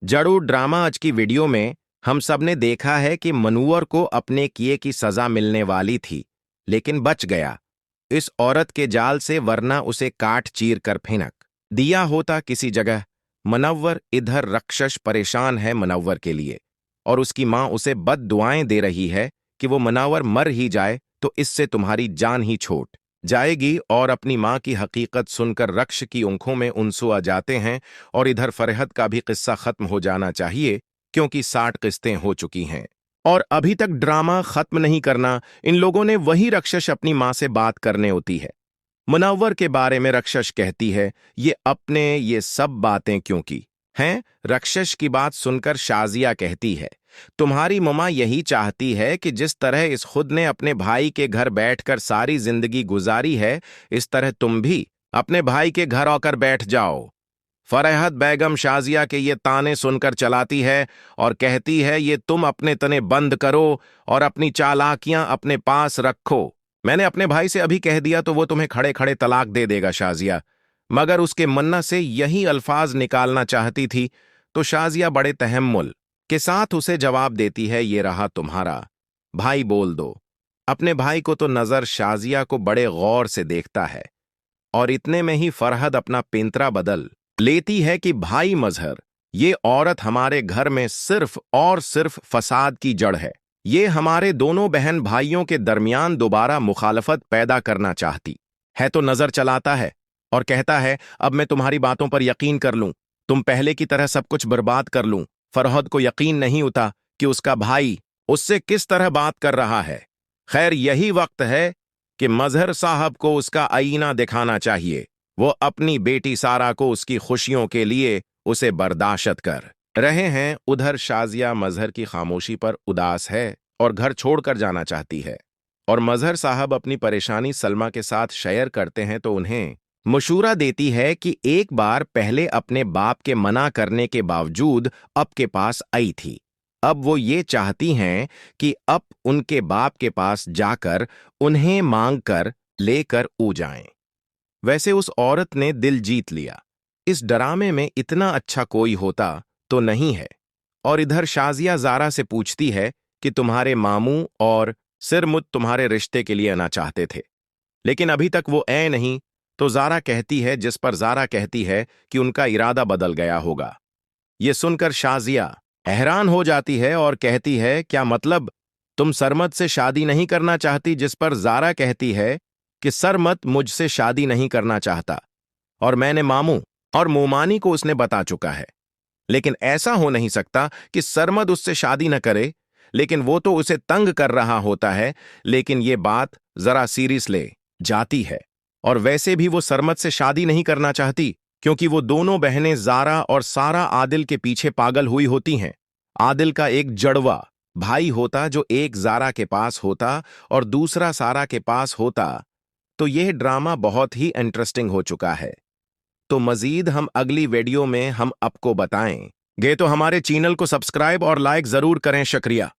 जरूर ड्रामा आज की वीडियो में हम सब ने देखा है कि मनूवर को अपने किए की सजा मिलने वाली थी, लेकिन बच गया इस औरत के जाल से, वरना उसे काट चीर कर फेंक दिया होता किसी जगह। मनव्वर इधर राक्षस परेशान है मनव्वर के लिए, और उसकी माँ उसे बद दुआएं दे रही है कि वो मनव्वर मर ही जाए तो इससे तुम्हारी जान ही छूट जाएगी। और अपनी माँ की हकीकत सुनकर रक्ष की आंखों में आंसू आ जाते हैं। और इधर फरहद का भी किस्सा खत्म हो जाना चाहिए, क्योंकि 60 किस्तें हो चुकी हैं और अभी तक ड्रामा खत्म नहीं करना। इन लोगों ने वही रक्षस अपनी माँ से बात करने होती है। मुनव्वर के बारे में रक्षस कहती है, ये अपने ये सब बातें क्यों की हैं। रक्षस की बात सुनकर शाजिया कहती है, तुम्हारी मम्मा यही चाहती है कि जिस तरह इस खुद ने अपने भाई के घर बैठकर सारी जिंदगी गुजारी है, इस तरह तुम भी अपने भाई के घर आकर बैठ जाओ। फरहद बेगम शाजिया के ये ताने सुनकर चलाती है और कहती है, ये तुम अपने तने बंद करो और अपनी चालाकियां अपने पास रखो। मैंने अपने भाई से अभी कह दिया तो वो तुम्हें खड़े खड़े तलाक दे देगा शाजिया। मगर उसके मन्ना से यही अल्फाज निकालना चाहती थी तो शाजिया बड़े तहम्मुल के साथ उसे जवाब देती है, ये रहा तुम्हारा भाई, बोल दो। अपने भाई को तो नजर शाजिया को बड़े गौर से देखता है, और इतने में ही फरहद अपना पेंतरा बदल लेती है कि भाई मजहर, ये औरत हमारे घर में सिर्फ और सिर्फ फसाद की जड़ है। ये हमारे दोनों बहन भाइयों के दरमियान दोबारा मुखालफत पैदा करना चाहती है। तो नजर चलाता है और कहता है, अब मैं तुम्हारी बातों पर यकीन कर लूं, तुम पहले की तरह सब कुछ बर्बाद कर लूं। फरहद को यकीन नहीं होता कि उसका भाई उससे किस तरह बात कर रहा है। खैर, यही वक्त है कि मजहर साहब को उसका आईना दिखाना चाहिए। वो अपनी बेटी सारा को उसकी खुशियों के लिए उसे बर्दाश्त कर रहे हैं। उधर शाजिया मजहर की खामोशी पर उदास है और घर छोड़कर जाना चाहती है, और मजहर साहब अपनी परेशानी सलमा के साथ शेयर करते हैं तो उन्हें मशूरा देती है कि एक बार पहले अपने बाप के मना करने के बावजूद अप के पास आई थी। अब वो ये चाहती हैं कि अप उनके बाप के पास जाकर उन्हें मांग कर लेकर ऊ जाएं। वैसे उस औरत ने दिल जीत लिया। इस ड्रामे में इतना अच्छा कोई होता तो नहीं है। और इधर शाजिया जारा से पूछती है कि तुम्हारे मामू और सिरमुत तुम्हारे रिश्ते के लिए आना चाहते थे, लेकिन अभी तक वो आए नहीं। तो जारा कहती है, जिस पर जारा कहती है कि उनका इरादा बदल गया होगा। ये सुनकर शाजिया हैरान हो जाती है और कहती है, क्या मतलब तुम सरमत से शादी नहीं करना चाहती। जिस पर जारा कहती है कि सरमत मुझसे शादी नहीं करना चाहता, और मैंने मामू और मोमानी को उसने बता चुका है। लेकिन ऐसा हो नहीं सकता कि सरमद उससे शादी न करे, लेकिन वो तो उसे तंग कर रहा होता है। लेकिन ये बात जरा सीरियस ले जाती है, और वैसे भी वो सरमद से शादी नहीं करना चाहती, क्योंकि वो दोनों बहनें जारा और सारा आदिल के पीछे पागल हुई होती हैं। आदिल का एक जड़वा भाई होता जो एक जारा के पास होता और दूसरा सारा के पास होता, तो यह ड्रामा बहुत ही इंटरेस्टिंग हो चुका है। तो मजीद हम अगली वीडियो में हम आपको बताएंगे, तो हमारे चैनल को सब्सक्राइब और लाइक जरूर करें। शुक्रिया।